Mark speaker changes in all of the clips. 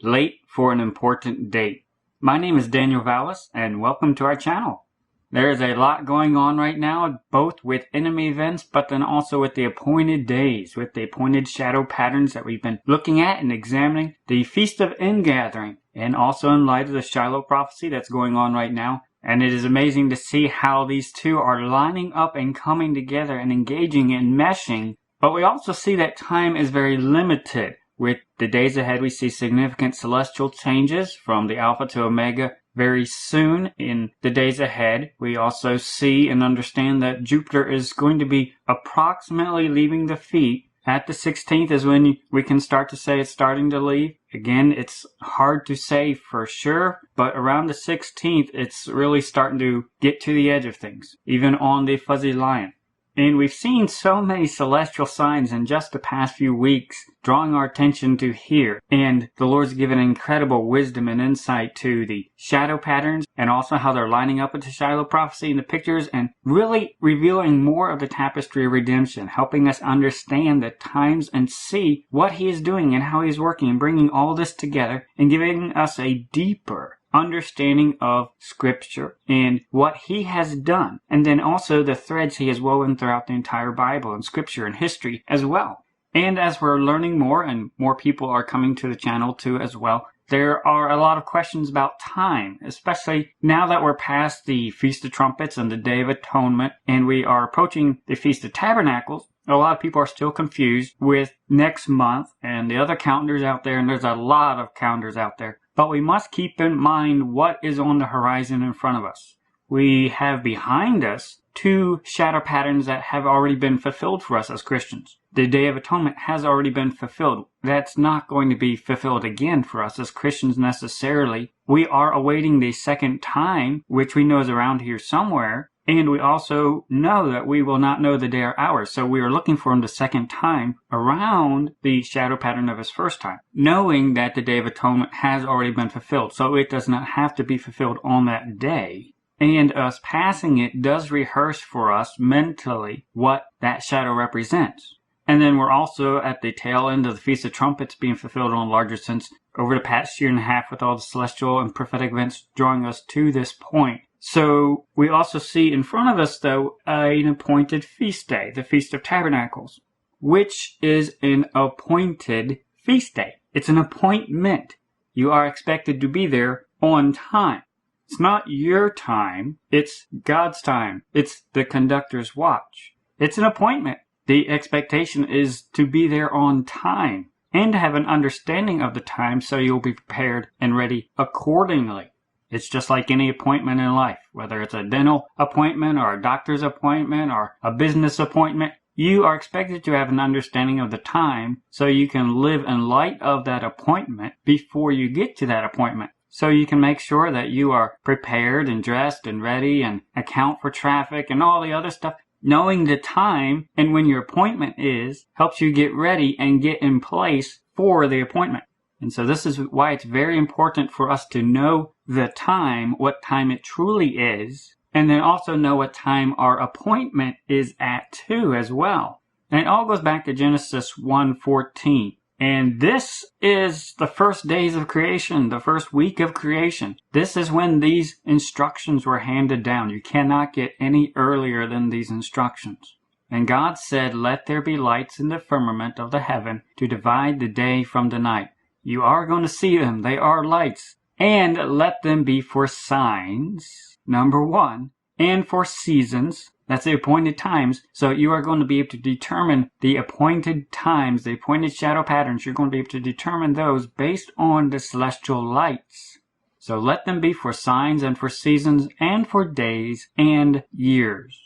Speaker 1: late for an important date. My name is Daniel Vallis, and welcome to our channel. There is a lot going on right now, both with enemy events, but then also with the appointed days, with the appointed shadow patterns that we've been looking at and examining, the Feast of Ingathering, and also in light of the Shiloh prophecy that's going on right now. And it is amazing to see how these two are lining up and coming together and engaging and meshing. But we also see that time is very limited. With the days ahead, we see significant celestial changes from the Alpha to Omega very soon in the days ahead. We also see and understand that Jupiter is going to be approximately leaving the feet. At the 16th is when we can start to say it's starting to leave. Again, it's hard to say for sure, but around the 16th, it's really starting to get to the edge of things, even on the fuzzy lion. And we've seen so many celestial signs in just the past few weeks drawing our attention to here. And the Lord's given incredible wisdom and insight to the shadow patterns and also how they're lining up with the Shiloh prophecy in the pictures and really revealing more of the tapestry of redemption, helping us understand the times and see what He is doing and how He's working and bringing all this together and giving us a deeper understanding of Scripture and what He has done, and then also the threads He has woven throughout the entire Bible and Scripture and history as well. And as we're learning more and more people are coming to the channel too as well, there are a lot of questions about time, especially now that we're past the Feast of Trumpets and the Day of Atonement and we are approaching the Feast of Tabernacles. A lot of people are still confused with next month and the other calendars out there, and there's a lot of calendars out there. But we must keep in mind what is on the horizon in front of us. We have behind us two shadow patterns that have already been fulfilled for us as Christians. The Day of Atonement has already been fulfilled. That's not going to be fulfilled again for us as Christians necessarily. We are awaiting the second time, which we know is around here somewhere. And we also know that we will not know the day or hour, so we are looking for Him the second time around the shadow pattern of His first time, knowing that the Day of Atonement has already been fulfilled, so it does not have to be fulfilled on that day. And us passing it does rehearse for us mentally what that shadow represents. And then we're also at the tail end of the Feast of Trumpets being fulfilled on a larger sense over the past year and a half with all the celestial and prophetic events drawing us to this point. So we also see in front of us, though, an appointed feast day, the Feast of Tabernacles, which is an appointed feast day. It's an appointment. You are expected to be there on time. It's not your time. It's God's time. It's the conductor's watch. It's an appointment. The expectation is to be there on time and to have an understanding of the time so you'll be prepared and ready accordingly. It's just like any appointment in life, whether it's a dental appointment or a doctor's appointment or a business appointment. You are expected to have an understanding of the time so you can live in light of that appointment before you get to that appointment. So you can make sure that you are prepared and dressed and ready and account for traffic and all the other stuff. Knowing the time and when your appointment is helps you get ready and get in place for the appointment. And so this is why it's very important for us to know the time, what time it truly is, and then also know what time our appointment is at too as well. And it all goes back to Genesis 1:14. And this is the first days of creation, the first week of creation. This is when these instructions were handed down. You cannot get any earlier than these instructions. And God said, "Let there be lights in the firmament of the heaven to divide the day from the night." You are going to see them. They are lights. And let them be for signs, number one, and for seasons. That's the appointed times. So you are going to be able to determine the appointed times, the appointed shadow patterns. You're going to be able to determine those based on the celestial lights. So let them be for signs and for seasons and for days and years.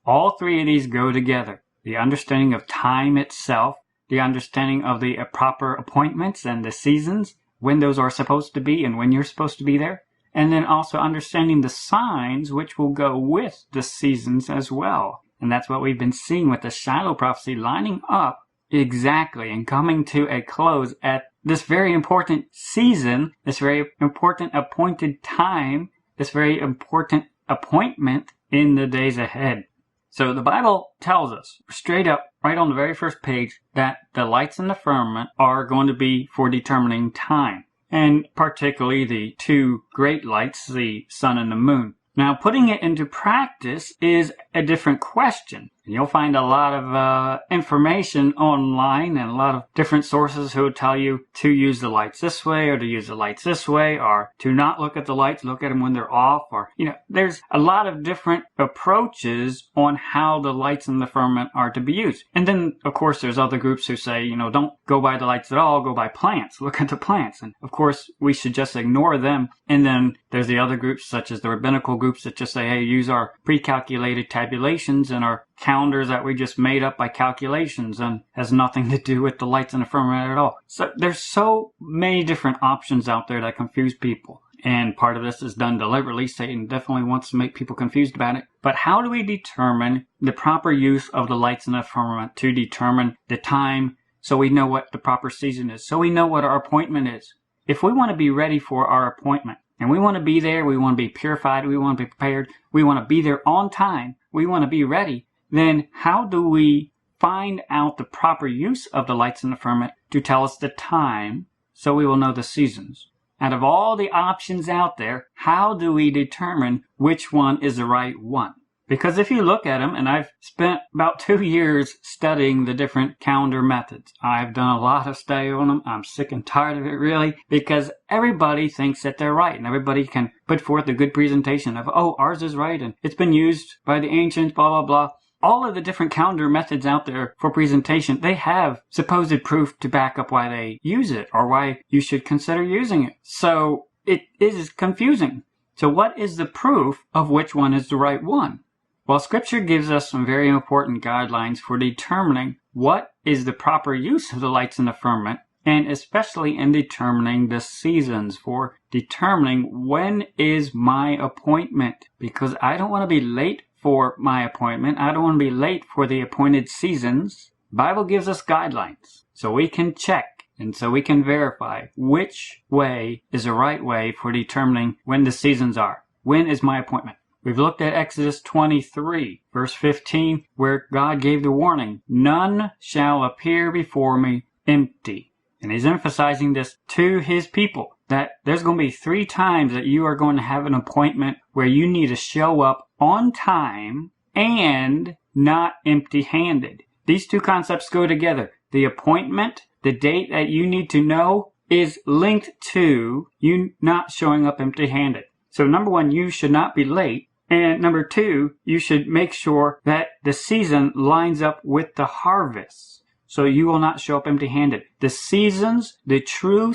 Speaker 1: All three of these go together. The understanding of time itself, the understanding of the proper appointments and the seasons, when those are supposed to be and when you're supposed to be there, and then also understanding the signs which will go with the seasons as well. And that's what we've been seeing with the Shiloh prophecy lining up exactly and coming to a close at this very important season, this very important appointed time, this very important appointment in the days ahead. So the Bible tells us straight up, right on the very first page, that the lights in the firmament are going to be for determining time. and particularly the two great lights, the sun and the moon. Now, putting it into practice is a different question. You'll find a lot of information online and a lot of different sources who will tell you to use the lights this way or to use the lights this way or to not look at the lights, look at them when they're off. Or, there's a lot of different approaches on how the lights in the firmament are to be used. And then, of course, there's other groups who say, don't go by the lights at all, go by plants. Look at the plants. And, of course, we should just ignore them. And then there's the other groups, such as the rabbinical groups, that just say, hey, use our pre-calculated tabulations and our calendars that we just made up by calculations and has nothing to do with the lights in the firmament at all. So there's so many different options out there that confuse people. And part of this is done deliberately. Satan definitely wants to make people confused about it. But how do we determine the proper use of the lights in the firmament to determine the time so we know what the proper season is, so we know what our appointment is? If we want to be ready for our appointment, and we want to be there, we want to be purified, we want to be prepared, we want to be there on time, we want to be ready, then how do we find out the proper use of the lights in the firmament to tell us the time so we will know the seasons? Out of all the options out there, how do we determine which one is the right one? Because if you look at them, and I've spent about 2 years studying the different calendar methods. I've done a lot of study on them. I'm sick and tired of it, really, because everybody thinks that they're right, and everybody can put forth a good presentation of, oh, ours is right, and it's been used by the ancients, blah, blah, blah. All of the different calendar methods out there for presentation, they have supposed proof to back up why they use it or why you should consider using it. So it is confusing. So what is the proof of which one is the right one? Well, Scripture gives us some very important guidelines for determining what is the proper use of the lights in the firmament, and especially in determining the seasons, for determining when is my appointment. Because I don't want to be late for my appointment. I don't want to be late for the appointed seasons. The Bible gives us guidelines so we can check and so we can verify which way is the right way for determining when the seasons are. When is my appointment? We've looked at Exodus 23, verse 15, where God gave the warning, none shall appear before me empty. And he's emphasizing this to his people, that there's going to be 3 times that you are going to have an appointment where you need to show up on time and not empty-handed. These two concepts go together. The appointment, the date that you need to know, is linked to you not showing up empty-handed. So number 1, you should not be late. And number 2, you should make sure that the season lines up with the harvest. So you will not show up empty-handed. The seasons, the true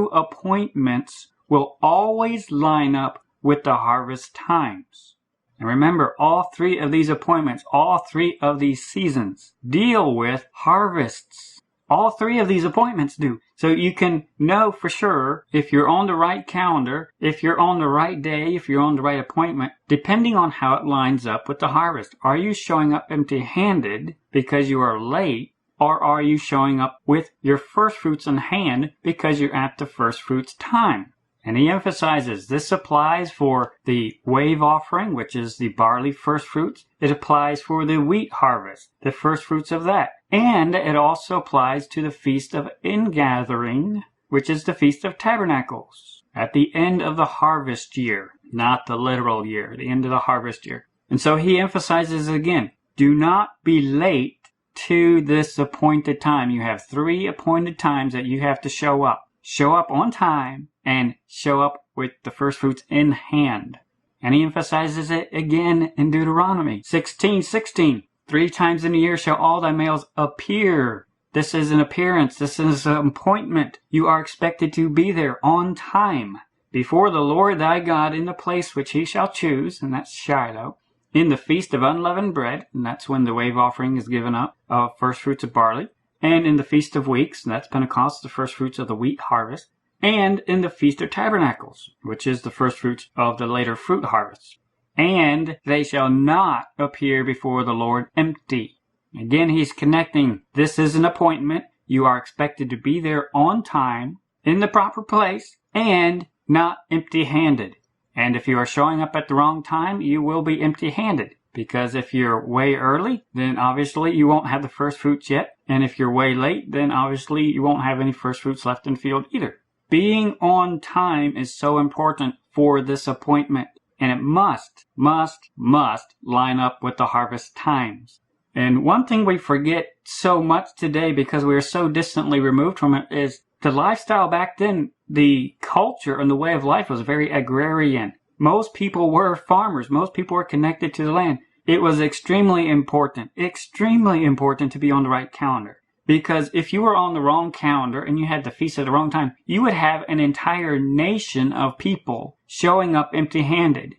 Speaker 1: appointments will always line up with the harvest times. And remember, all 3 of these appointments, all 3 of these seasons deal with harvests. All 3 of these appointments do. So you can know for sure if you're on the right calendar, if you're on the right day, if you're on the right appointment, depending on how it lines up with the harvest. Are you showing up empty-handed because you are late, or are you showing up with your first fruits in hand because you're at the first fruits time? And he emphasizes this applies for the wave offering, which is the barley first fruits. It applies for the wheat harvest, the first fruits of that. And it also applies to the Feast of Ingathering, which is the Feast of Tabernacles, at the end of the harvest year, not the literal year, the end of the harvest year. And so he emphasizes again, do not be late to this appointed time. You have 3 appointed times that you have to show up. Show up on time and show up with the first fruits in hand. And he emphasizes it again in Deuteronomy 16:16. 3 times in a year shall all thy males appear. This is an appearance. This is an appointment. You are expected to be there on time before the Lord thy God in the place which he shall choose, and that's Shiloh, in the Feast of Unleavened Bread, and that's when the wave offering is given up of first fruits of barley, and in the Feast of Weeks, and that's Pentecost, the first fruits of the wheat harvest, and in the Feast of Tabernacles, which is the first fruits of the later fruit harvest. And they shall not appear before the Lord empty. Again, he's connecting. This is an appointment. You are expected to be there on time, in the proper place, and not empty-handed. And if you are showing up at the wrong time, you will be empty-handed. Because if you're way early, then obviously you won't have the first fruits yet. And if you're way late, then obviously you won't have any first fruits left in the field either. Being on time is so important for this appointment. And it must line up with the harvest times. And one thing we forget so much today because we are so distantly removed from it is the lifestyle back then, the culture and the way of life was very agrarian. Most people were farmers. Most people were connected to the land. It was extremely important to be on the right calendar. Because if you were on the wrong calendar and you had the feast at the wrong time, you would have an entire nation of people showing up empty-handed.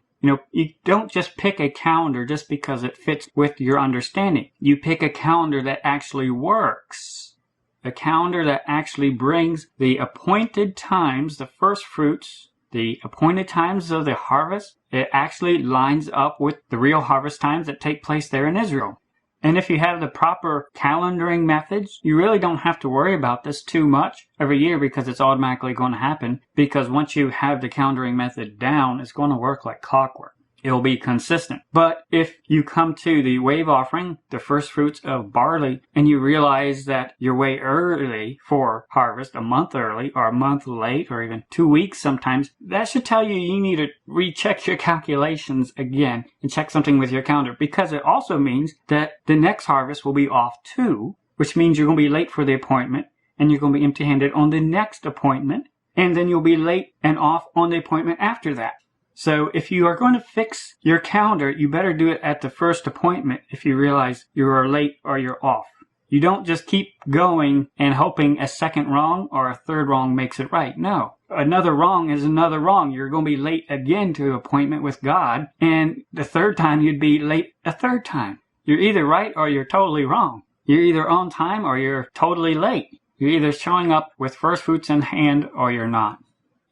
Speaker 1: You don't just pick a calendar just because it fits with your understanding. You pick a calendar that actually works. A calendar that actually brings the appointed times, the first fruits, the appointed times of the harvest. It actually lines up with the real harvest times that take place there in Israel. And if you have the proper calendaring methods, you really don't have to worry about this too much every year because it's automatically going to happen. Because once you have the calendaring method down, it's going to work like clockwork. It'll be consistent. But if you come to the wave offering, the first fruits of barley, and you realize that you're way early for harvest, a month early or a month late or even 2 weeks sometimes, that should tell you you need to recheck your calculations again and check something with your calendar, because it also means that the next harvest will be off too, which means you're going to be late for the appointment and you're going to be empty-handed on the next appointment, and then you'll be late and off on the appointment after that. So if you are going to fix your calendar, you better do it at the first appointment if you realize you are late or you're off. You don't just keep going and hoping a second wrong or a third wrong makes it right. No. Another wrong is another wrong. You're going to be late again to an appointment with God, and the third time you'd be late a third time. You're either right or you're totally wrong. You're either on time or you're totally late. You're either showing up with first fruits in hand or you're not.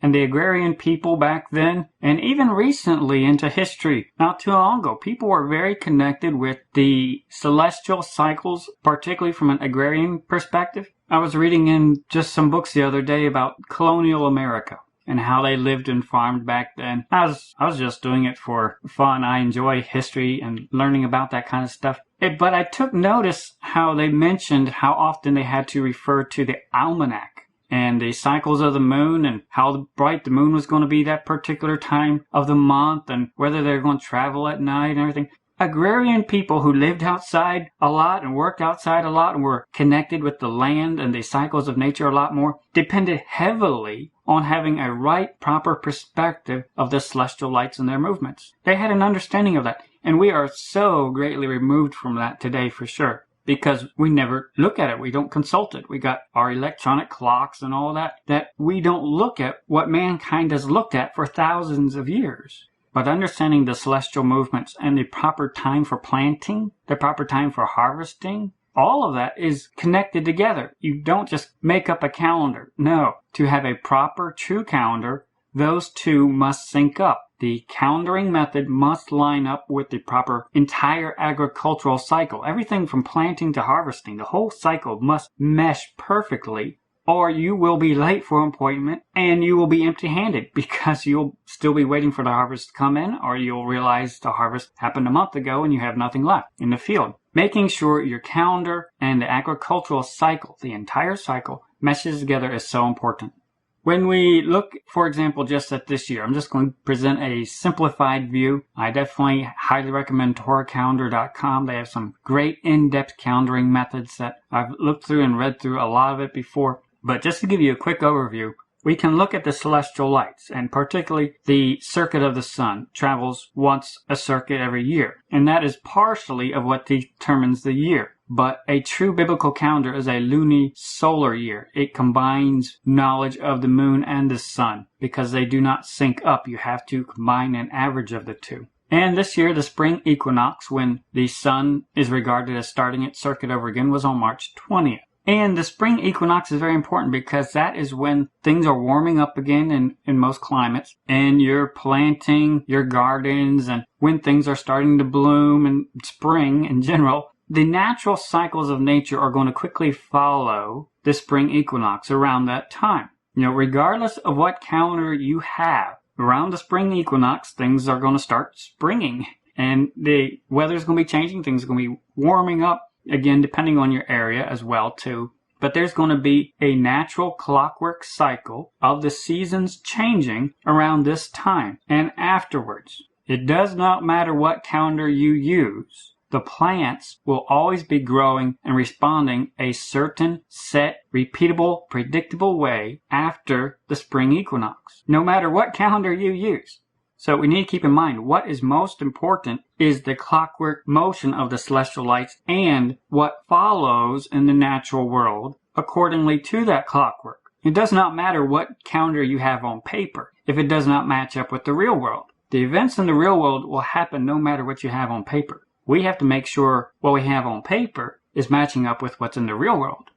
Speaker 1: And the agrarian people back then, and even recently into history, not too long ago, people were very connected with the celestial cycles, particularly from an agrarian perspective. I was reading in just some books the other day about colonial America and how they lived and farmed back then. I was just doing it for fun. I enjoy history and learning about that kind of stuff. But I took notice how they mentioned how often they had to refer to the almanac and the cycles of the moon and how bright the moon was going to be that particular time of the month and whether they're going to travel at night and everything. Agrarian people who lived outside a lot and worked outside a lot and were connected with the land and the cycles of nature a lot more depended heavily on having a right, proper perspective of the celestial lights and their movements. They had an understanding of that, and we are so greatly removed from that today for sure. Because we never look at it. We don't consult it. We got our electronic clocks and all that we don't look at what mankind has looked at for thousands of years. But understanding the celestial movements and the proper time for planting, the proper time for harvesting, all of that is connected together. You don't just make up a calendar. No. To have a proper, true calendar, those two must sync up. The calendaring method must line up with the proper entire agricultural cycle. Everything from planting to harvesting, the whole cycle must mesh perfectly, or you will be late for an appointment and you will be empty-handed because you'll still be waiting for the harvest to come in, or you'll realize the harvest happened a month ago and you have nothing left in the field. Making sure your calendar and the agricultural cycle, the entire cycle, meshes together is so important. When we look, for example, just at this year, I'm just going to present a simplified view. I definitely highly recommend TorahCalendar.com. They have some great in-depth calendaring methods that I've looked through and read through a lot of it before. But just to give you a quick overview, we can look at the celestial lights, and particularly the circuit of the sun travels once a circuit every year. And that is partially of what determines the year. But a true biblical calendar is a luni-solar year. It combines knowledge of the moon and the sun because they do not sync up. You have to combine an average of the two. And this year, the spring equinox, when the sun is regarded as starting its circuit over again, was on March 20th. And the spring equinox is very important because that is when things are warming up again in most climates, and you're planting your gardens, and when things are starting to bloom and spring in general. The natural cycles of nature are going to quickly follow the spring equinox around that time. Regardless of what calendar you have, around the spring equinox, things are going to start springing. and the weather's going to be changing. Things are going to be warming up, again, depending on your area as well, too. But there's going to be a natural clockwork cycle of the seasons changing around this time and afterwards. It does not matter what calendar you use. The plants will always be growing and responding a certain, set, repeatable, predictable way after the spring equinox, no matter what calendar you use. So we need to keep in mind what is most important is the clockwork motion of the celestial lights and what follows in the natural world accordingly to that clockwork. It does not matter what calendar you have on paper if it does not match up with the real world. The events in the real world will happen no matter what you have on paper. We have to make sure what we have on paper is matching up with what's in the real world.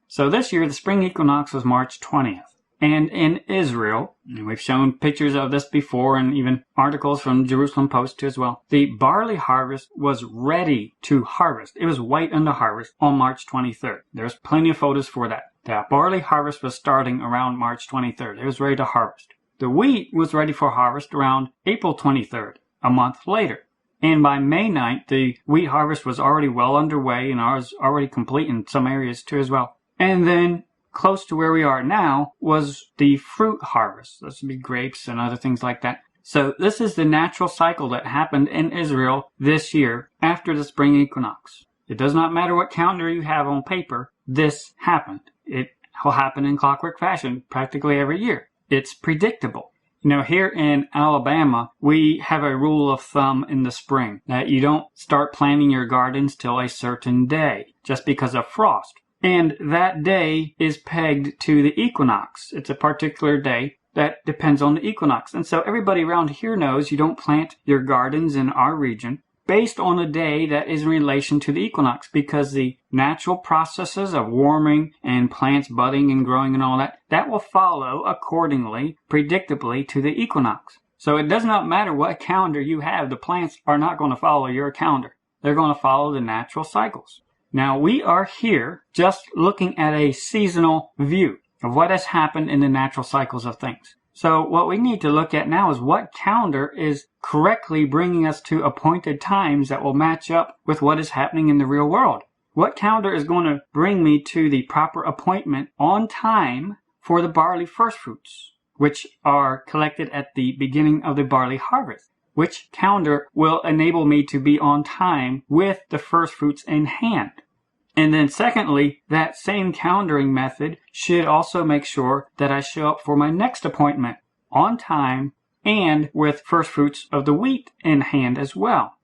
Speaker 1: So this year, the spring equinox was March 20th. And in Israel, and we've shown pictures of this before and even articles from Jerusalem Post too as well, the barley harvest was ready to harvest. It was white unto harvest on March 23rd. There's plenty of photos for that. The barley harvest was starting around March 23rd. It was ready to harvest. The wheat was ready for harvest around April 23rd, a month later. And by May 9th, the wheat harvest was already well underway and was already complete in some areas too as well. And then close to where we are now was the fruit harvest. This would be grapes and other things like that. So this is the natural cycle that happened in Israel this year after the spring equinox. It does not matter what calendar you have on paper, this happened. It will happen in clockwork fashion practically every year. It's predictable. You know, here in Alabama, we have a rule of thumb in the spring that you don't start planting your gardens till a certain day just because of frost. And that day is pegged to the equinox. It's a particular day that depends on the equinox. And so everybody around here knows you don't plant your gardens in our region based on a day that is in relation to the equinox, because the natural processes of warming and plants budding and growing and all that, that will follow accordingly, predictably to the equinox. So it does not matter what calendar you have, the plants are not going to follow your calendar. They're going to follow the natural cycles. Now we are here just looking at a seasonal view of what has happened in the natural cycles of things. So what we need to look at now is what calendar is correctly bringing us to appointed times that will match up with what is happening in the real world. What calendar is going to bring me to the proper appointment on time for the barley first fruits, which are collected at the beginning of the barley harvest? Which calendar will enable me to be on time with the first fruits in hand? And then secondly, that same calendaring method should also make sure that I show up for my next appointment on time and with first fruits of the wheat in hand as well.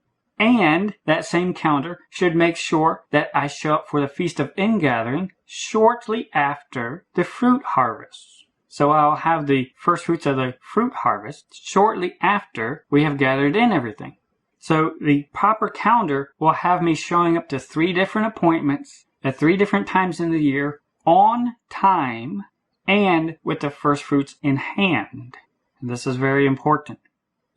Speaker 1: And that same calendar should make sure that I show up for the Feast of Ingathering shortly after the fruit harvest. So I'll have the first fruits of the fruit harvest shortly after we have gathered in everything. So the proper calendar will have me showing up to 3 different appointments at 3 different times in the year on time and with the first fruits in hand. And this is very important.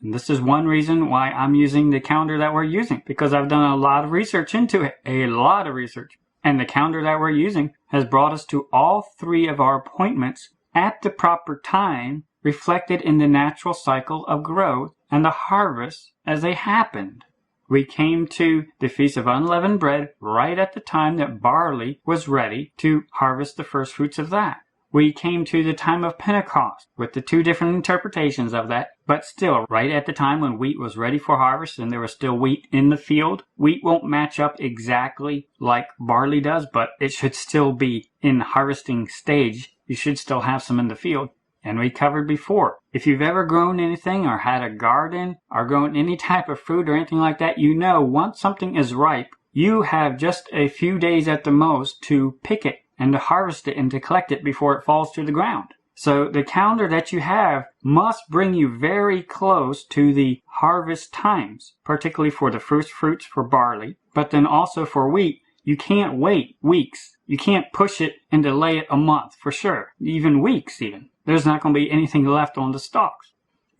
Speaker 1: And this is one reason why I'm using the calendar that we're using, because I've done a lot of research into it, a lot of research. And the calendar that we're using has brought us to all 3 of our appointments at the proper time, reflected in the natural cycle of growth and the harvest as they happened. We came to the Feast of Unleavened Bread right at the time that barley was ready to harvest the first fruits of that. We came to the time of Pentecost with the 2 different interpretations of that, but still right at the time when wheat was ready for harvest and there was still wheat in the field. Wheat won't match up exactly like barley does, but it should still be in the harvesting stage. You should still have some in the field. And we covered before, if you've ever grown anything or had a garden or grown any type of fruit or anything like that, you know once something is ripe, you have just a few days at the most to pick it and to harvest it and to collect it before it falls to the ground. So the calendar that you have must bring you very close to the harvest times, particularly for the first fruits for barley, but then also for wheat. You can't wait weeks. You can't push it and delay it a month for sure, even weeks even. There's not going to be anything left on the stalks.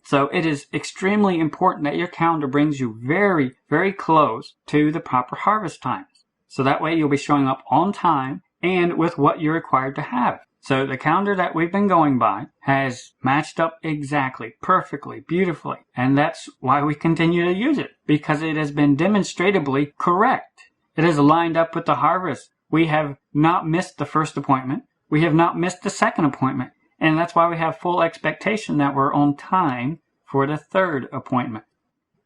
Speaker 1: So it is extremely important that your calendar brings you very, very close to the proper harvest times. So that way you'll be showing up on time and with what you're required to have. So the calendar that we've been going by has matched up exactly, perfectly, beautifully. And that's why we continue to use it, because it has been demonstrably correct. It has lined up with the harvest. We have not missed the first appointment. We have not missed the second appointment. And that's why we have full expectation that we're on time for the third appointment.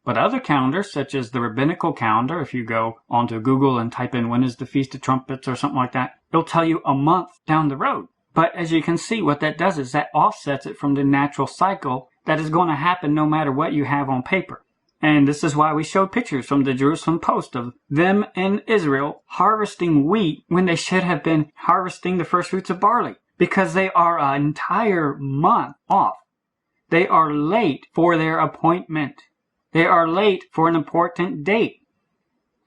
Speaker 1: But other calendars, such as the rabbinical calendar, if you go onto Google and type in when is the Feast of Trumpets or something like that, it'll tell you a month down the road. But as you can see, what that does is that offsets it from the natural cycle that is going to happen no matter what you have on paper. And this is why we showed pictures from the Jerusalem Post of them in Israel harvesting wheat when they should have been harvesting the first fruits of barley, because they are an entire month off. They are late for their appointment. They are late for an important date.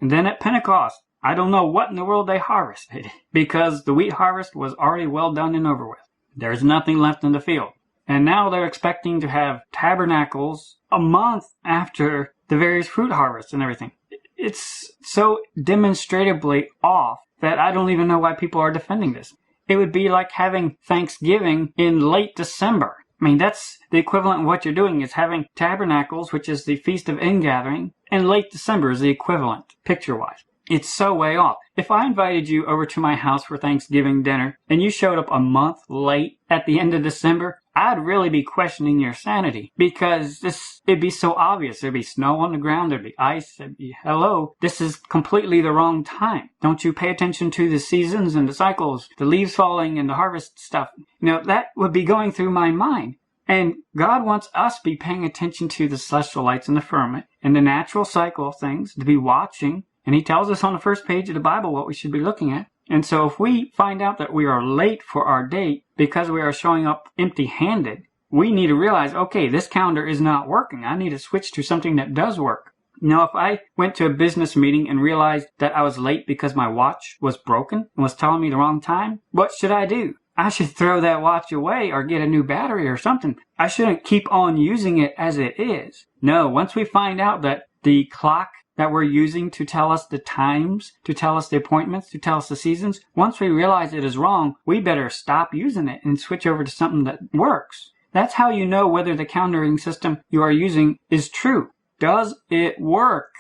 Speaker 1: And then at Pentecost, I don't know what in the world they harvested, because the wheat harvest was already well done and over with. There's nothing left in the field. And now they're expecting to have tabernacles a month after the various fruit harvests and everything. It's so demonstrably off that I don't even know why people are defending this. It would be like having Thanksgiving in late December. I mean, that's the equivalent of what you're doing is having tabernacles, which is the Feast of Ingathering, and late December is the equivalent, picture-wise. It's so way off. If I invited you over to my house for Thanksgiving dinner, and you showed up a month late at the end of December, I'd really be questioning your sanity, because it'd be so obvious. There'd be snow on the ground, there'd be ice, there'd be, hello, this is completely the wrong time. Don't you pay attention to the seasons and the cycles, the leaves falling and the harvest stuff? That would be going through my mind. And God wants us to be paying attention to the celestial lights in the firmament and the natural cycle of things, to be watching. And he tells us on the first page of the Bible what we should be looking at. And so if we find out that we are late for our date because we are showing up empty-handed, we need to realize, okay, this calendar is not working. I need to switch to something that does work. Now, if I went to a business meeting and realized that I was late because my watch was broken and was telling me the wrong time, what should I do? I should throw that watch away or get a new battery or something. I shouldn't keep on using it as it is. No, once we find out that the clock that we're using to tell us the times, to tell us the appointments, to tell us the seasons, once we realize it is wrong, we better stop using it and switch over to something that works. That's how you know whether the calendaring system you are using is true. Does it work?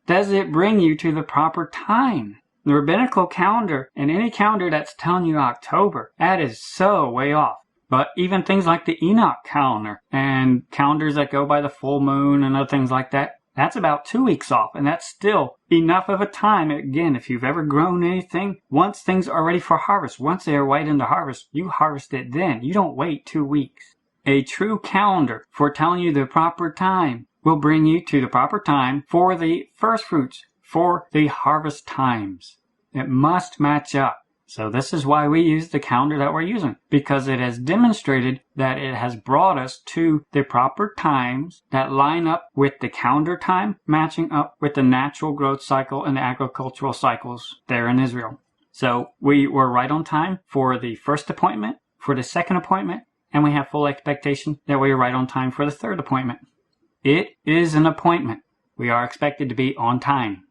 Speaker 1: Does it bring you to the proper time? The rabbinical calendar and any calendar that's telling you October, that is so way off. But even things like the Enoch calendar and calendars that go by the full moon and other things like that, that's about 2 weeks off, and that's still enough of a time. Again, if you've ever grown anything, once things are ready for harvest, once they are right into harvest, you harvest it then. You don't wait 2 weeks. A true calendar for telling you the proper time will bring you to the proper time for the first fruits, for the harvest times. It must match up. So this is why we use the calendar that we're using, because it has demonstrated that it has brought us to the proper times that line up with the calendar time, matching up with the natural growth cycle and the agricultural cycles there in Israel. So we were right on time for the first appointment, for the second appointment, and we have full expectation that we are right on time for the third appointment. It is an appointment. We are expected to be on time.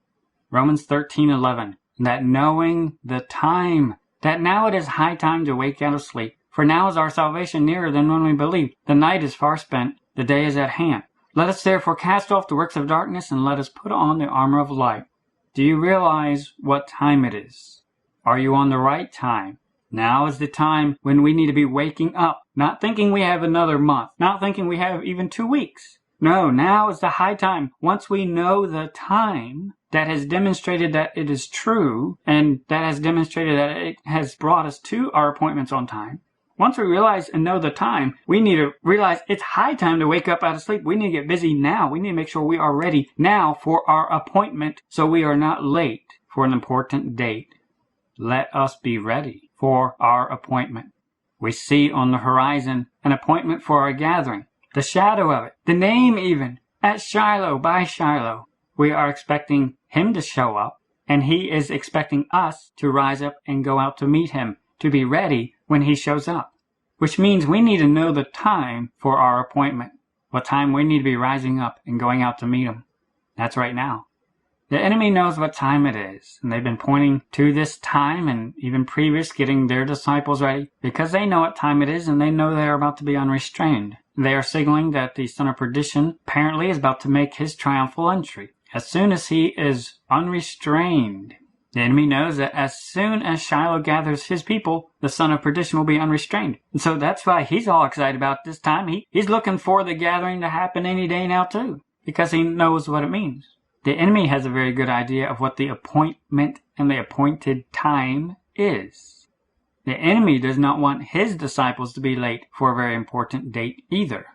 Speaker 1: Romans 13:11. That knowing the time, that now it is high time to wake out of sleep. For now is our salvation nearer than when we believed. The night is far spent, the day is at hand. Let us therefore cast off the works of darkness and let us put on the armor of light. Do you realize what time it is? Are you on the right time? Now is the time when we need to be waking up, not thinking we have another month, not thinking we have even 2 weeks. No, now is the high time. Once we know the time, that has demonstrated that it is true, and that has demonstrated that it has brought us to our appointments on time. Once we realize and know the time, we need to realize it's high time to wake up out of sleep. We need to get busy now. We need to make sure we are ready now for our appointment so we are not late for an important date. Let us be ready for our appointment. We see on the horizon an appointment for our gathering, the shadow of it, the name even, at Shiloh, by Shiloh. We are expecting him to show up, and he is expecting us to rise up and go out to meet him, to be ready when he shows up. Which means we need to know the time for our appointment, what time we need to be rising up and going out to meet him. That's right now. The enemy knows what time it is, and they've been pointing to this time and even previous getting their disciples ready because they know what time it is and they know they are about to be unrestrained. They are signaling that the son of perdition apparently is about to make his triumphal entry. As soon as he is unrestrained, the enemy knows that as soon as Shiloh gathers his people, the son of perdition will be unrestrained. And so that's why he's all excited about this time. He's looking for the gathering to happen any day now too, because he knows what it means. The enemy has a very good idea of what the appointment and the appointed time is. The enemy does not want his disciples to be late for a very important date either.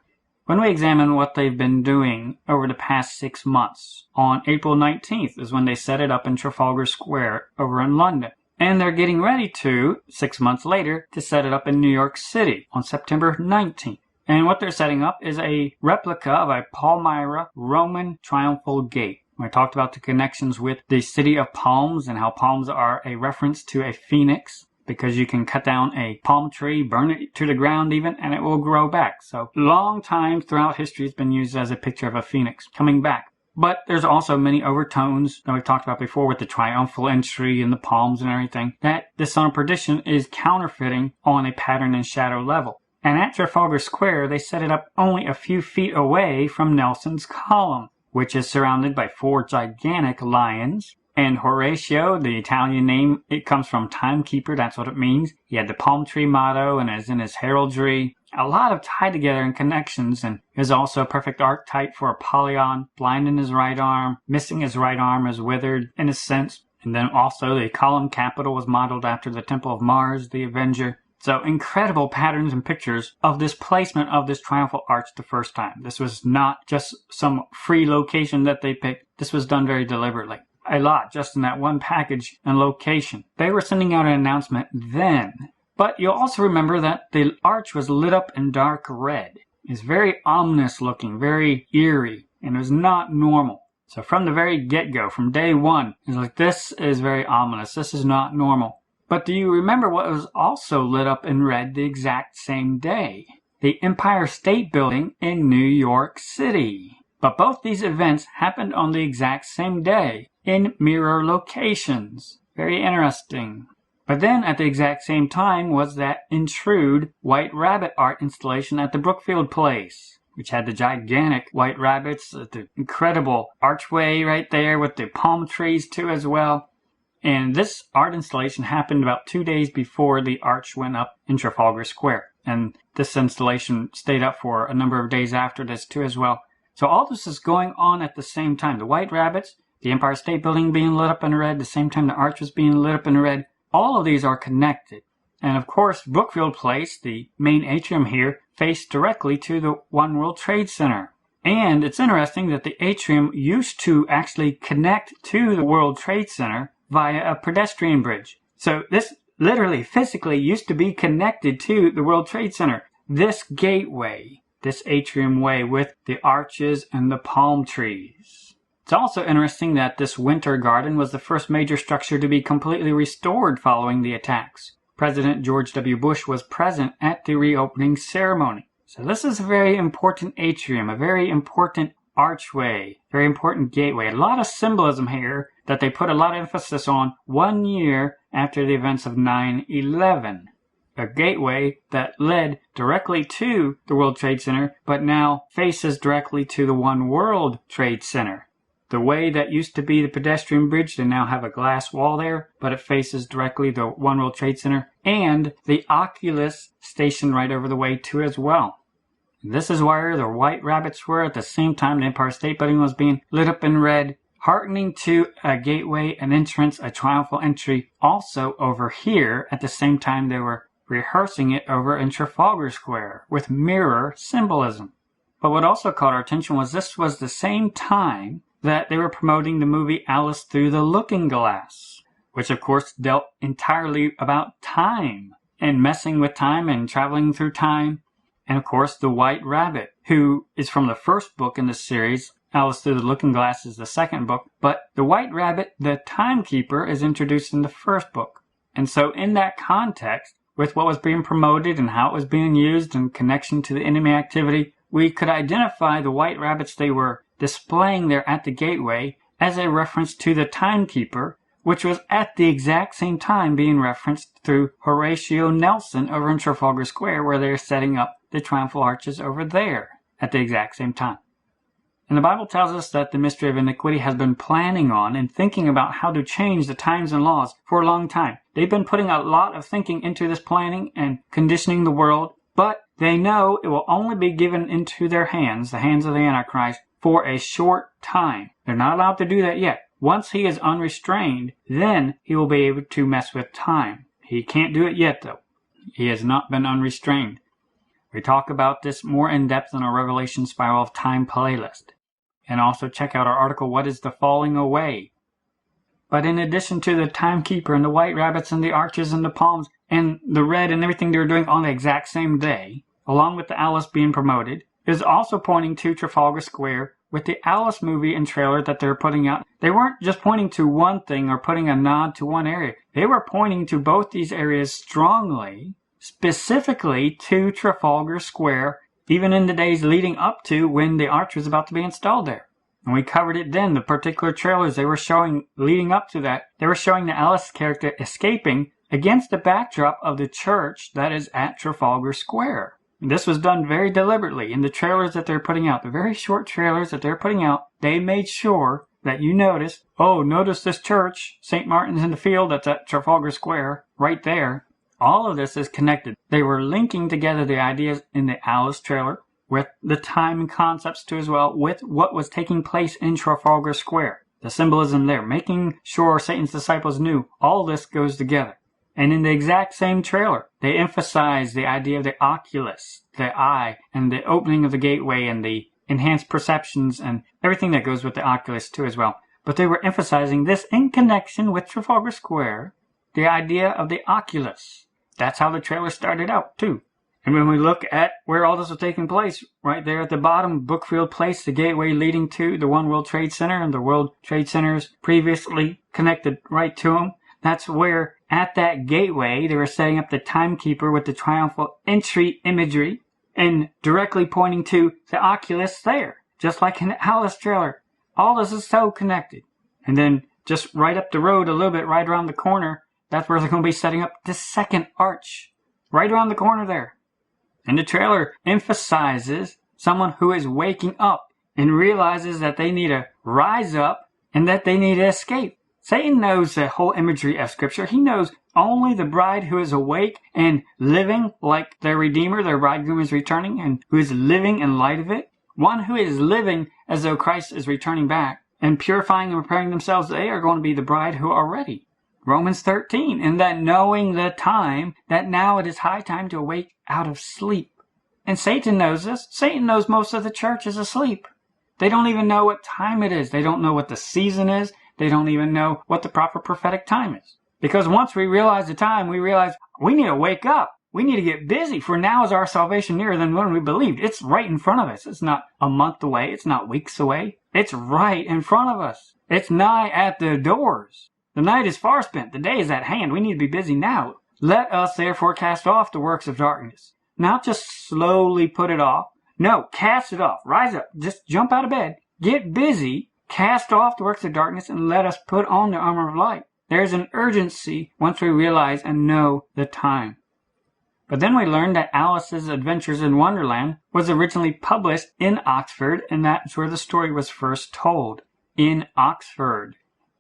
Speaker 1: When we examine what they've been doing over the past 6 months, on April 19th is when they set it up in Trafalgar Square over in London. And they're getting ready to, 6 months later, to set it up in New York City on September 19th. And what they're setting up is a replica of a Palmyra Roman triumphal gate. I talked about the connections with the city of palms and how palms are a reference to a phoenix because you can cut down a palm tree, burn it to the ground even, and it will grow back. So long time throughout history it's been used as a picture of a phoenix coming back. But there's also many overtones that we've talked about before with the triumphal entry and the palms and everything that the son of perdition is counterfeiting on a pattern and shadow level. And at Trafalgar Square, they set it up only a few feet away from Nelson's column, which is surrounded by 4 gigantic lions. And Horatio, the Italian name, it comes from timekeeper, that's what it means. He had the palm tree motto and is in his heraldry. A lot of tied together and connections, and is also a perfect archetype for Apollyon, blind in his right arm, missing his right arm is withered in a sense. And then also the column capital was modeled after the Temple of Mars, the Avenger. So incredible patterns and pictures of this placement of this triumphal arch the first time. This was not just some free location that they picked. This was done very deliberately. A lot just in that one package and location. They were sending out an announcement then. But you'll also remember that the arch was lit up in dark red. It's very ominous looking, very eerie, and it was not normal. So from the very get-go, from day one, it's like this is very ominous. This is not normal. But do you remember what was also lit up in red the exact same day? The Empire State Building in New York City. But both these events happened on the exact same day in mirror locations. Very interesting. But then at the exact same time was that Intrude White Rabbit art installation at the Brookfield Place, which had the gigantic white rabbits, the incredible archway right there with the palm trees too as well. And this art installation happened about 2 days before the arch went up in Trafalgar Square. And this installation stayed up for a number of days after this too as well. So all this is going on at the same time. The white rabbits, the Empire State Building being lit up in red, the same time the arch was being lit up in red. All of these are connected. And of course, Brookfield Place, the main atrium here, faced directly to the One World Trade Center. And it's interesting that the atrium used to actually connect to the World Trade Center via a pedestrian bridge. So this literally physically used to be connected to the World Trade Center. This gateway, this atrium way with the arches and the palm trees. It's also interesting that this winter garden was the first major structure to be completely restored following the attacks. President George W. Bush was present at the reopening ceremony. So this is a very important atrium, a very important archway, very important gateway. A lot of symbolism here that they put a lot of emphasis on 1 year after the events of 9/11. A gateway that led directly to the World Trade Center, but now faces directly to the One World Trade Center. The way that used to be the pedestrian bridge, they now have a glass wall there, but it faces directly the One World Trade Center and the Oculus station right over the way too as well. This is where the white rabbits were at the same time the Empire State Building was being lit up in red, hearkening to a gateway, an entrance, a triumphal entry also over here at the same time they were rehearsing it over in Trafalgar Square with mirror symbolism. But what also caught our attention was this was the same time that they were promoting the movie Alice Through the Looking Glass, which of course dealt entirely about time and messing with time and traveling through time. And of course the White Rabbit, who is from the first book in the series. Alice Through the Looking Glass is the second book, but the White Rabbit, the timekeeper, is introduced in the first book. And so in that context, with what was being promoted and how it was being used in connection to the enemy activity, we could identify the white rabbits they were displaying there at the gateway as a reference to the timekeeper, which was at the exact same time being referenced through Horatio Nelson over in Trafalgar Square, where they're setting up the triumphal arches over there at the exact same time. And the Bible tells us that the mystery of iniquity has been planning on and thinking about how to change the times and laws for a long time. They've been putting a lot of thinking into this planning and conditioning the world, but they know it will only be given into their hands, the hands of the Antichrist, for a short time. They're not allowed to do that yet. Once he is unrestrained, then he will be able to mess with time. He can't do it yet, though. He has not been unrestrained. We talk about this more in depth in our Revelation Spiral of Time playlist. And also check out our article, What is the Falling Away? But in addition to the timekeeper and the white rabbits and the arches and the palms and the red and everything they were doing on the exact same day, along with the Alice being promoted, is also pointing to Trafalgar Square with the Alice movie and trailer that they're putting out. They weren't just pointing to one thing or putting a nod to one area. They were pointing to both these areas strongly, specifically to Trafalgar Square, even in the days leading up to when the arch was about to be installed there. And we covered it then, the particular trailers they were showing leading up to that. They were showing the Alice character escaping against the backdrop of the church that is at Trafalgar Square. And this was done very deliberately in the trailers that they're putting out. The very short trailers that they're putting out, they made sure that you notice, notice this church, St. Martin's in the Field, that's at Trafalgar Square, right there. All of this is connected. They were linking together the ideas in the Alice trailer with the time concepts too as well, with what was taking place in Trafalgar Square. The symbolism there, making sure Satan's disciples knew all this goes together. And in the exact same trailer, they emphasize the idea of the oculus, the eye, and the opening of the gateway and the enhanced perceptions and everything that goes with the oculus too as well. But they were emphasizing this in connection with Trafalgar Square, the idea of the oculus. That's how the trailer started out, too. And when we look at where all this was taking place, right there at the bottom, Brookfield Place, the gateway leading to the One World Trade Center, and the World Trade Centers previously connected right to them. That's where, at that gateway, they were setting up the timekeeper with the triumphal entry imagery and directly pointing to the oculus there, just like in the Alice trailer. All this is so connected. And then just right up the road a little bit, right around the corner, that's where they're going to be setting up the second arch. Right around the corner there. And the trailer emphasizes someone who is waking up and realizes that they need to rise up and that they need to escape. Satan knows the whole imagery of Scripture. He knows only the bride who is awake and living like their Redeemer, their bridegroom is returning, and who is living in light of it. One who is living as though Christ is returning back and purifying and preparing themselves, they are going to be the bride who are ready. Romans 13, and that knowing the time, that now it is high time to awake out of sleep. And Satan knows this. Satan knows most of the church is asleep. They don't even know what time it is. They don't know what the season is. They don't even know what the proper prophetic time is. Because once we realize the time, we realize we need to wake up. We need to get busy, for now is our salvation nearer than when we believed. It's right in front of us. It's not a month away. It's not weeks away. It's right in front of us. It's nigh at the doors. The night is far spent. The day is at hand. We need to be busy now. Let us therefore cast off the works of darkness. Not just slowly put it off. No, cast it off. Rise up. Just jump out of bed. Get busy. Cast off the works of darkness and let us put on the armor of light. There is an urgency once we realize and know the time. But then we learned that Alice's Adventures in Wonderland was originally published in Oxford, and that's where the story was first told, in Oxford.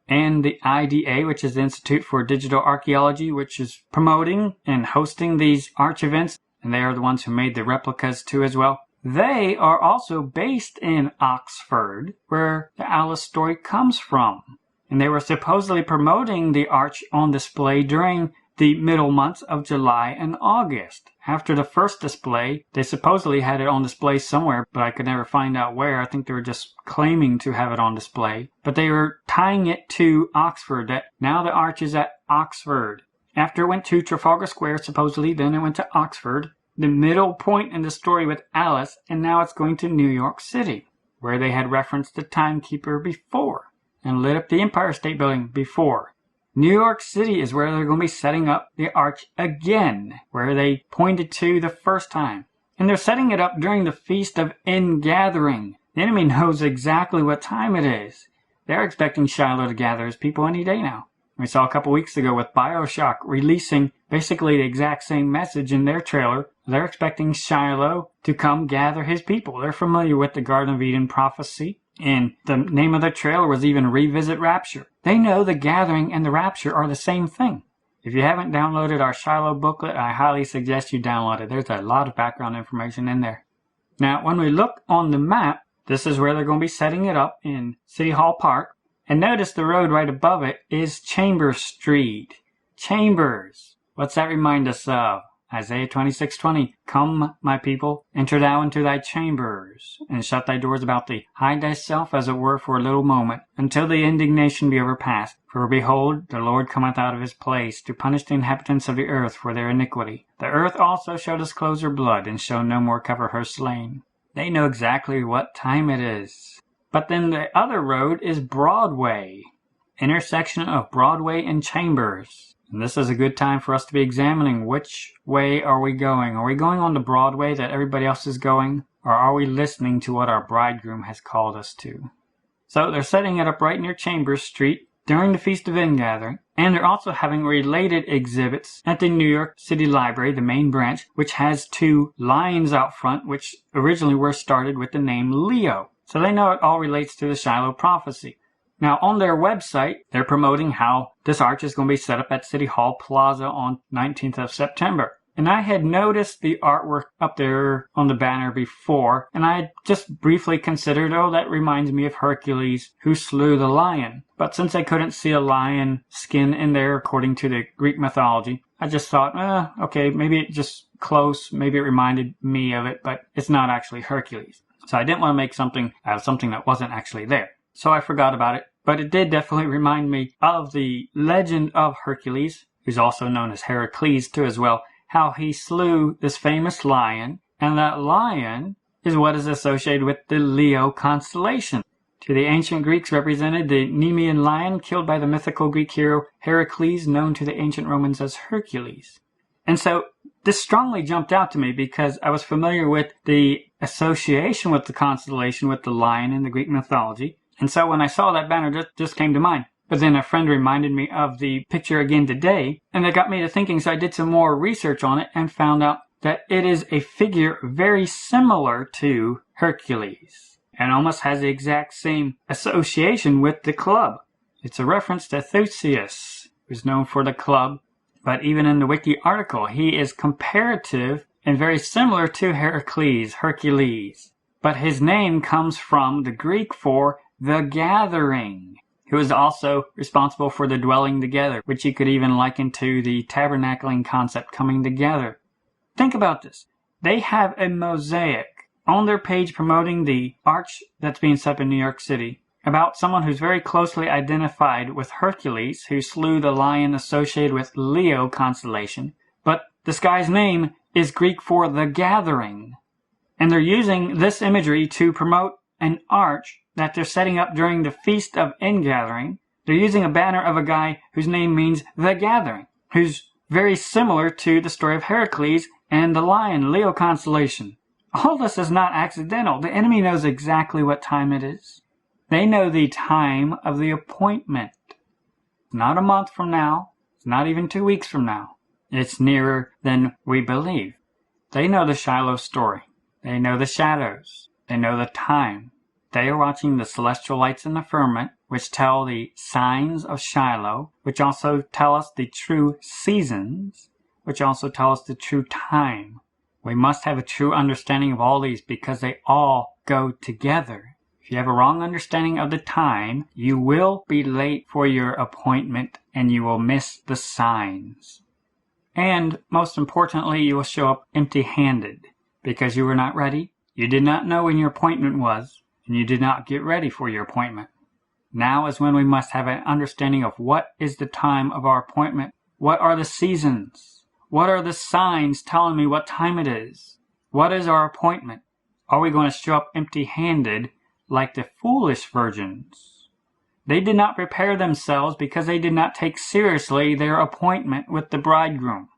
Speaker 1: And the IDA, which is the Institute for Digital Archaeology, which is promoting and hosting these arch events, and they are the ones who made the replicas too as well. They are also based in Oxford, where the Alice story comes from. And they were supposedly promoting the arch on display during the middle months of July and August. After the first display, they supposedly had it on display somewhere, but I could never find out where. I think they were just claiming to have it on display. But they were tying it to Oxford, that now the arch is at Oxford. After it went to Trafalgar Square, supposedly, then it went to Oxford. The middle point in the story with Alice, and now it's going to New York City, where they had referenced the timekeeper before, and lit up the Empire State Building before. New York City is where they're going to be setting up the arch again, where they pointed to the first time. And they're setting it up during the Feast of Ingathering. The enemy knows exactly what time it is. They're expecting Shiloh to gather his people any day now. We saw a couple weeks ago with BioShock releasing basically the exact same message in their trailer. They're expecting Shiloh to come gather his people. They're familiar with the Garden of Eden prophecy, and the name of the trailer was even Revisit Rapture. They know the gathering and the rapture are the same thing. If you haven't downloaded our Shiloh booklet, I highly suggest you download it. There's a lot of background information in there. Now, when we look on the map, this is where they're going to be setting it up in City Hall Park. And notice the road right above it is Chambers Street. Chambers. What's that remind us of? Isaiah 26:20. Come, my people, enter thou into thy chambers, and shut thy doors about thee. Hide thyself, as it were, for a little moment, until the indignation be overpast. For behold, the Lord cometh out of his place, to punish the inhabitants of the earth for their iniquity. The earth also shall disclose her blood, and shall no more cover her slain. They know exactly what time it is. But then the other road is Broadway, intersection of Broadway and Chambers. And this is a good time for us to be examining which way are we going. Are we going on the Broadway that everybody else is going? Or are we listening to what our bridegroom has called us to? So they're setting it up right near Chambers Street during the Feast of Ingathering. And they're also having related exhibits at the New York City Library, the main branch, which has 2 lions out front, which originally were started with the name Leo. So they know it all relates to the Shiloh prophecy. Now, on their website, they're promoting how this arch is going to be set up at City Hall Plaza on 19th of September. And I had noticed the artwork up there on the banner before, and I had just briefly considered, oh, that reminds me of Hercules, who slew the lion. But since I couldn't see a lion skin in there according to the Greek mythology, I just thought, okay, maybe it's just close, maybe it reminded me of it, but it's not actually Hercules. So I didn't want to make something out of something that wasn't actually there. So I forgot about it. But it did definitely remind me of the legend of Hercules, who's also known as Heracles too as well, how he slew this famous lion. And that lion is what is associated with the Leo constellation. To the ancient Greeks represented the Nemean lion killed by the mythical Greek hero Heracles, known to the ancient Romans as Hercules. And so this strongly jumped out to me because I was familiar with the association with the constellation with the lion in the Greek mythology. And so when I saw that banner, it just came to mind. But then a friend reminded me of the picture again today, and it got me to thinking, so I did some more research on it and found out that it is a figure very similar to Hercules and almost has the exact same association with the club. It's a reference to Theseus, who's known for the club. But even in the wiki article, he is comparative and very similar to Hercules. But his name comes from the Greek for the gathering, who is also responsible for the dwelling together, which you could even liken to the tabernacling concept coming together. Think about this. They have a mosaic on their page promoting the arch that's being set up in New York City about someone who's very closely identified with Hercules, who slew the lion associated with Leo constellation. But this guy's name is Greek for the gathering. And they're using this imagery to promote an arch that they're setting up during the Feast of Ingathering. They're using a banner of a guy whose name means the gathering, who's very similar to the story of Heracles and the lion, Leo constellation. All this is not accidental. The enemy knows exactly what time it is. They know the time of the appointment. It's not a month from now. It's not even 2 weeks from now. It's nearer than we believe. They know the Shiloh story. They know the shadows. They know the time. They are watching the celestial lights in the firmament, which tell the signs of Shiloh, which also tell us the true seasons, which also tell us the true time. We must have a true understanding of all these because they all go together. If you have a wrong understanding of the time, you will be late for your appointment and you will miss the signs. And most importantly, you will show up empty-handed because you were not ready. You did not know when your appointment was, and you did not get ready for your appointment. Now is when we must have an understanding of what is the time of our appointment. What are the seasons? What are the signs telling me what time it is? What is our appointment? Are we going to show up empty-handed like the foolish virgins? They did not prepare themselves because they did not take seriously their appointment with the bridegroom.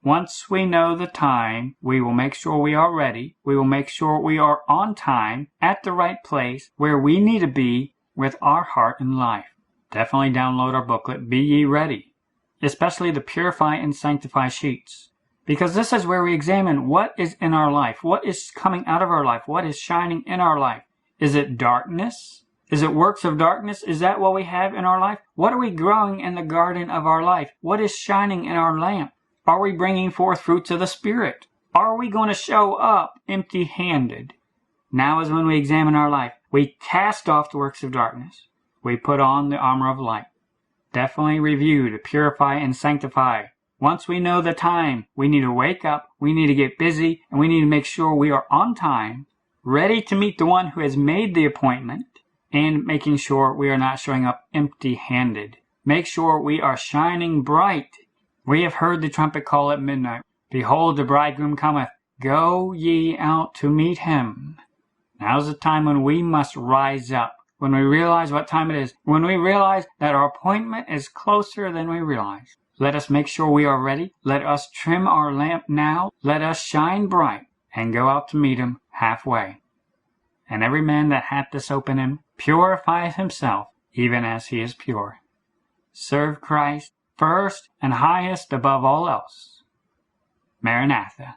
Speaker 1: Once we know the time, we will make sure we are ready. We will make sure we are on time, at the right place, where we need to be, with our heart and life. Definitely download our booklet, Be Ye Ready, especially the Purify and Sanctify sheets, because this is where we examine what is in our life, what is coming out of our life, what is shining in our life. Is it darkness? Is it works of darkness? Is that what we have in our life? What are we growing in the garden of our life? What is shining in our lamp? Are we bringing forth fruits of the Spirit? Are we going to show up empty-handed? Now is when we examine our life. We cast off the works of darkness. We put on the armor of light. Definitely review to purify and sanctify. Once we know the time, we need to wake up, we need to get busy, and we need to make sure we are on time, ready to meet the one who has made the appointment, and making sure we are not showing up empty-handed. Make sure we are shining bright. We have heard the trumpet call at midnight. Behold, the bridegroom cometh. Go ye out to meet him. Now's the time when we must rise up. When we realize what time it is. When we realize that our appointment is closer than we realize. Let us make sure we are ready. Let us trim our lamp now. Let us shine bright and go out to meet him halfway. And every man that hath this hope in him purifieth himself, even as he is pure. Serve Christ first and highest above all else. Maranatha.